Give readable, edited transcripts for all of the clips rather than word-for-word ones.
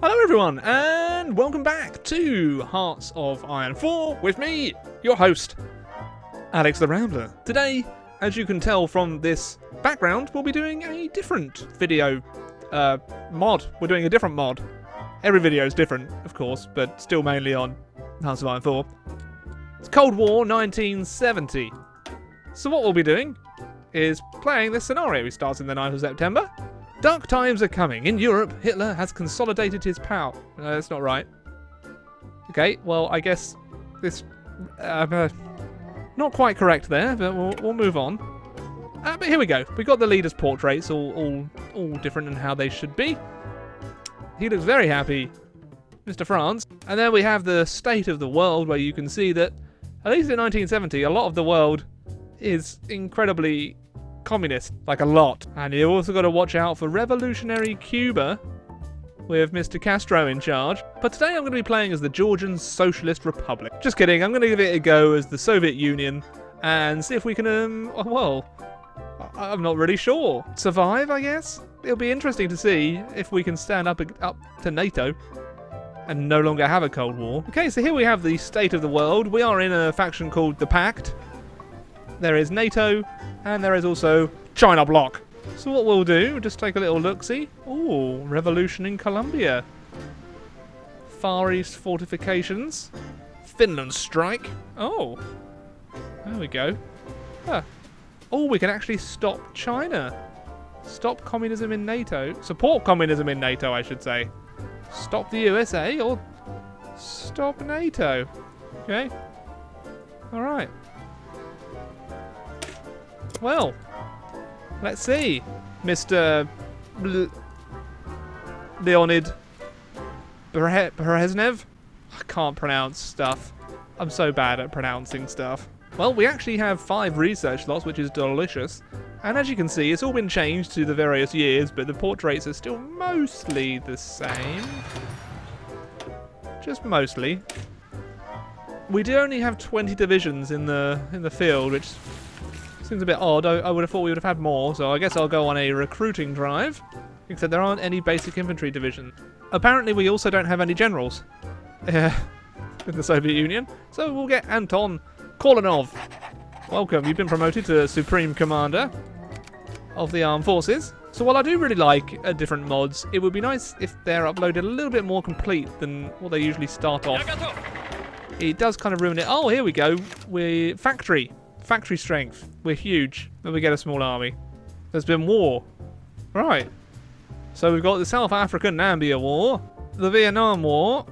Hello everyone, and welcome back to Hearts of Iron 4 with me, your host, Alex the Rambler. Today, as you can tell from this background, we'll be doing a different video mod. We're doing a different mod. Every video is different, of course, but still mainly on Hearts of Iron 4. It's Cold War 1970. So what we'll be doing is playing this scenario. It starts in the 9th of September. Dark times are coming. In Europe, Hitler has consolidated his power. That's not right. Okay, well, I guess this... not quite correct there, but we'll move on. But here we go. We've got the leaders' portraits, all different in how they should be. He looks very happy, Mr. France. And then we have the state of the world, where you can see that, at least in 1970, a lot of the world is incredibly communist, like a lot. And you also got to watch out for revolutionary Cuba with Mr. Castro in charge. But today I'm going to be playing as the Georgian Socialist Republic. Just kidding, I'm going to give it a go as the Soviet Union and see if we can, well, I'm not really sure. Survive, I guess? It'll be interesting to see if we can stand up to NATO and no longer have a Cold War. Okay, so here we have the state of the world. We are in a faction called the Pact. There is NATO, and there is also China Bloc. So what we'll do, just take a little look-see. Ooh, revolution in Colombia. Far East fortifications. Finland strike. Oh, there we go. Huh. Oh, we can actually stop China. Stop communism in NATO. Support communism in NATO, I should say. Stop the USA or stop NATO. Okay. All right. Well, let's see, Mr. Leonid Brezhnev. I can't pronounce stuff. I'm so bad at pronouncing stuff. Well, we actually have 5 research slots, which is delicious. And as you can see, it's all been changed to the various years, but the portraits are still mostly the same. Just mostly. We do only have 20 divisions in the field, which seems a bit odd. I would have thought we would have had more, so I guess I'll go on a recruiting drive. Except there aren't any basic infantry divisions. Apparently we also don't have any generals in the Soviet Union, so we'll get Anton Korlanov. Welcome, you've been promoted to Supreme Commander of the Armed Forces. So while I do really like different mods, it would be nice if they're uploaded a little bit more complete than what they usually start off. It does kind of ruin it. Oh, here we go. We're factory strength. We're huge. Then we get a small army. There's been war. Right. So we've got the South African Namibia War, the Vietnam War,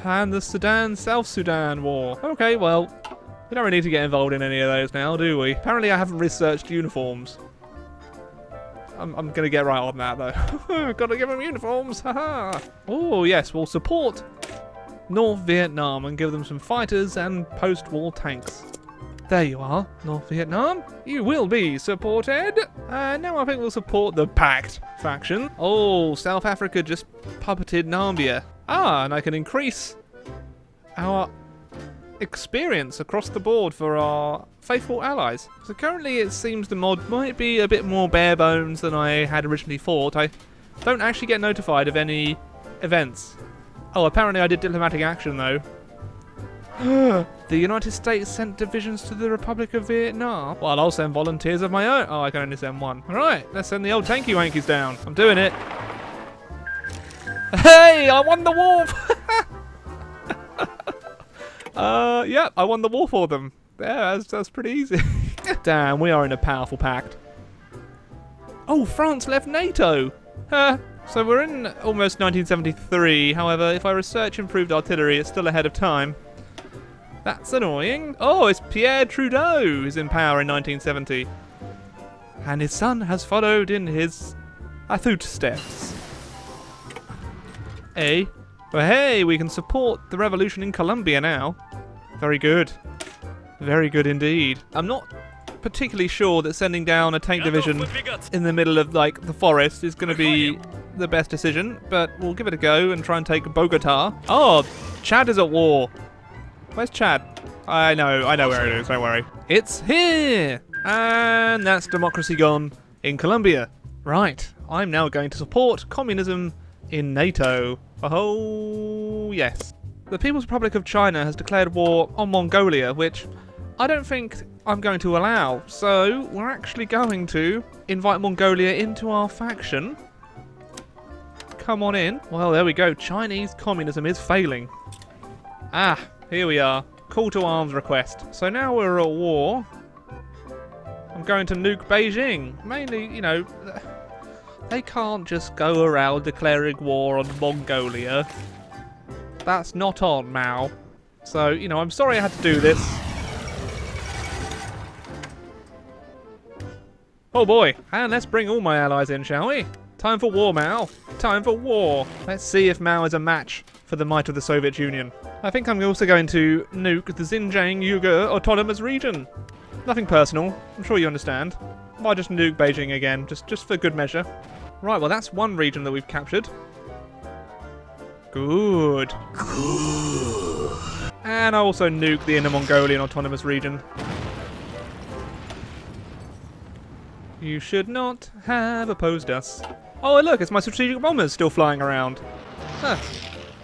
and the South Sudan War. Okay, well, we don't really need to get involved in any of those now, do we? Apparently I haven't researched uniforms. I'm going to get right on that, though. Got to give them uniforms. Haha. Oh, yes, we'll support North Vietnam and give them some fighters and post-war tanks. There you are, North Vietnam. You will be supported. Now I think we'll support the Pact faction. Oh, South Africa just puppeted Namibia. Ah, and I can increase our experience across the board for our faithful allies. So currently it seems the mod might be a bit more bare bones than I had originally thought. I don't actually get notified of any events. Oh, apparently I did diplomatic action though. The United States sent divisions to the Republic of Vietnam. Well, I'll send volunteers of my own. Oh, I can only send one. Alright, let's send the old tanky wankies down. I'm doing it. Hey, I won the war! Yeah, I won the war for them. Yeah, that's pretty easy. Damn, we are in a powerful pact. Oh, France left NATO! So we're in almost 1973. However, if I research improved artillery, it's still ahead of time. That's annoying. Oh, it's Pierre Trudeau who's in power in 1970. And his son has followed in his footsteps. Well, hey, we can support the revolution in Colombia now. Very good. Very good indeed. I'm not particularly sure that sending down a tank division in the middle of, like, the forest is going to be the best decision, but we'll give it a go and try and take Bogota. Oh, Chad is at war. Where's Chad? I know where it is, don't worry. It's here! And that's democracy gone in Colombia. Right, I'm now going to support communism in NATO. Oh, yes. The People's Republic of China has declared war on Mongolia, which I don't think I'm going to allow. So we're actually going to invite Mongolia into our faction. Come on in. Well, there we go. Chinese communism is failing. Ah, here we are. Call to arms request. So now we're at war. I'm going to nuke Beijing. Mainly, you know, they can't just go around declaring war on Mongolia. That's not on, Mao. So, you know, I'm sorry I had to do this. Oh boy, and let's bring all my allies in, shall we? Time for war, Mao. Time for war. Let's see if Mao is a match for the might of the Soviet Union. I think I'm also going to nuke the Xinjiang Uyghur Autonomous Region. Nothing personal, I'm sure you understand. Might just nuke Beijing again, just for good measure. Right, well that's one region that we've captured. Good. Good. And I also nuke the Inner Mongolian Autonomous Region. You should not have opposed us. Oh, look, it's my strategic bombers still flying around. Huh.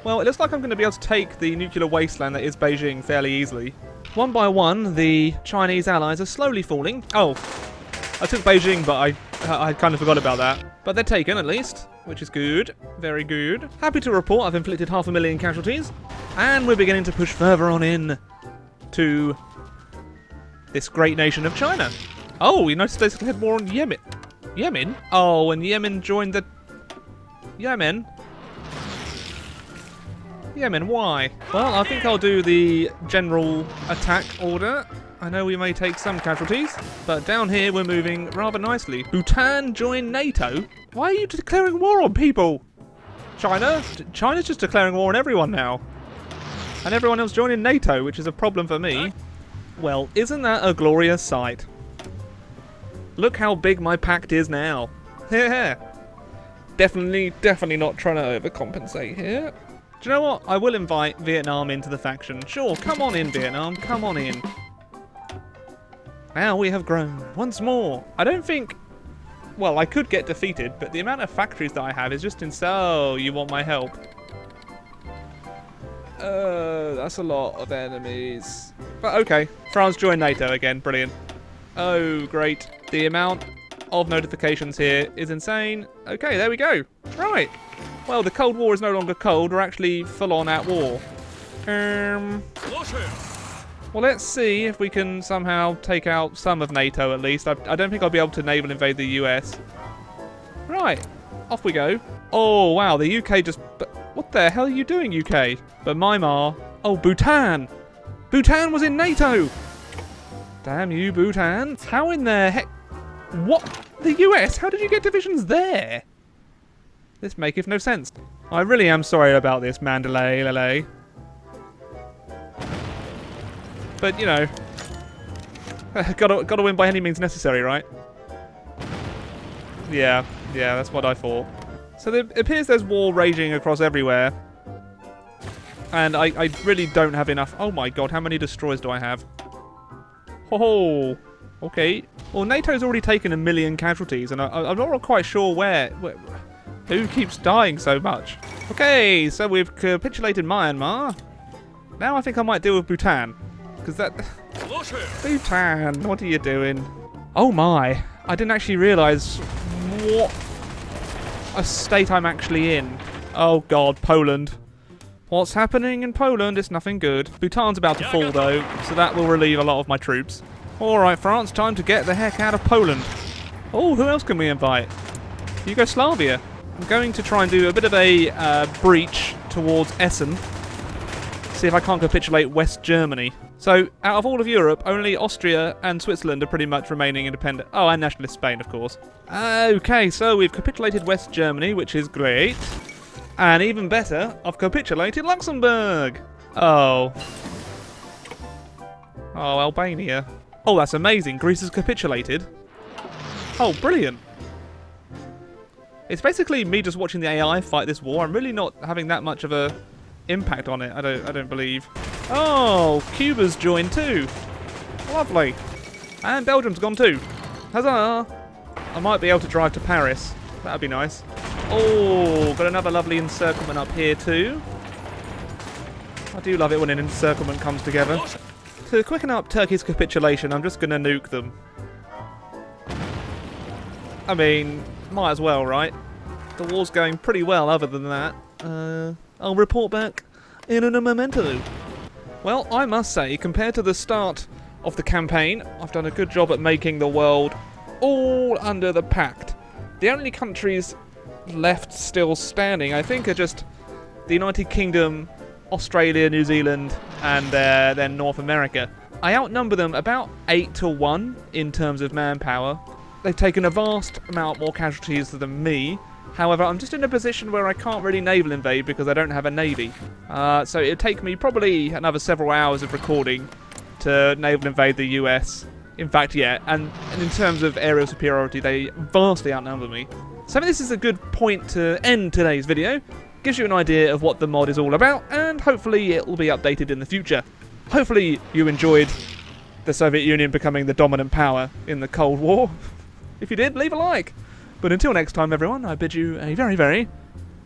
Well, it looks like I'm going to be able to take the nuclear wasteland that is Beijing fairly easily. One by one, the Chinese allies are slowly falling. Oh, I took Beijing, but I kind of forgot about that. But they're taken, at least, which is good. Very good. Happy to report I've inflicted 500,000 casualties. And we're beginning to push further on in to this great nation of China. Oh, United States declared war on Yemen. Yemen? Oh, and Yemen joined the... Yemen? Yemen, why? Well, I think I'll do the general attack order. I know we may take some casualties, but down here we're moving rather nicely. Bhutan joined NATO? Why are you declaring war on people? China? China's just declaring war on everyone now. And everyone else joining NATO, which is a problem for me. Well, isn't that a glorious sight? Look how big my pact is now. Definitely not trying to overcompensate here. Do you know what? I will invite Vietnam into the faction. Sure, come on in, Vietnam. Come on in. Now we have grown once more. I don't think... Well, I could get defeated, but the amount of factories that I have is just insane. Oh, you want my help? That's a lot of enemies. But okay, France joined NATO again. Brilliant. Oh, great. The amount of notifications here is insane. Okay, there we go. Right. Well, the Cold War is no longer cold. We're actually full-on at war. Well, let's see if we can somehow take out some of NATO, at least. I don't think I'll be able to naval invade the US. Right. Off we go. Oh, wow. The UK just... What the hell are you doing, UK? But Myanmar... Oh, Bhutan. Bhutan was in NATO. Damn you, Bhutan. How in the heck... What? The US? How did you get divisions there? This maketh no sense. I really am sorry about this, Mandalay, Lele. But, you know... gotta win by any means necessary, right? Yeah, that's what I thought. So it appears there's war raging across everywhere. And I really don't have enough... Oh my god, how many destroyers do I have? Oh, okay. Well, NATO's already taken 1 million casualties, and I'm not quite sure who keeps dying so much. Okay, so we've capitulated Myanmar. Now I think I might deal with Bhutan. Because that... Bhutan, what are you doing? Oh my, I didn't actually realise what a state I'm actually in. Oh god, Poland. What's happening in Poland is nothing good. Bhutan's about to fall though, so that will relieve a lot of my troops. Alright France, time to get the heck out of Poland. Oh, who else can we invite? Yugoslavia. I'm going to try and do a bit of a breach towards Essen. See if I can't capitulate West Germany. So, out of all of Europe, only Austria and Switzerland are pretty much remaining independent. Oh, and nationalist Spain, of course. Okay, so we've capitulated West Germany, which is great. And even better, I've capitulated Luxembourg. Oh. Oh, Albania. Oh, that's amazing. Greece has capitulated. Oh, brilliant. It's basically me just watching the AI fight this war. I'm really not having that much of a impact on it, I don't believe. Oh, Cuba's joined too. Lovely. And Belgium's gone too. Huzzah! I might be able to drive to Paris. That'd be nice. Oh, got another lovely encirclement up here too. I do love it when an encirclement comes together. To quicken up Turkey's capitulation, I'm just going to nuke them. I mean, might as well, right? The war's going pretty well other than that. I'll report back in a memento. Well, I must say, compared to the start of the campaign, I've done a good job at making the world all under the pact. The only countries left still standing, I think, are just the United Kingdom, Australia, New Zealand, and then North America. I outnumber them about 8-1 in terms of manpower. They've taken a vast amount more casualties than me. However, I'm just in a position where I can't really naval invade because I don't have a navy. So it'd take me probably another several hours of recording to naval invade the US. In fact, yeah, and in terms of aerial superiority, they vastly outnumber me. So this is a good point to end today's video. Gives you an idea of what the mod is all about, and hopefully it will be updated in the future. Hopefully you enjoyed the Soviet Union becoming the dominant power in the Cold War. If you did, leave a like. But until next time, everyone, I bid you a very, very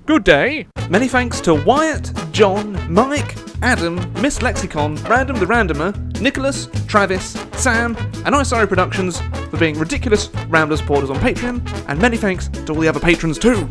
good day. Many thanks to Wyatt, John, Mike, Adam, Miss Lexicon, Random the Randomer, Nicholas, Travis, Sam, and ISRO Productions for being ridiculous Rambler supporters on Patreon, and many thanks to all the other patrons too.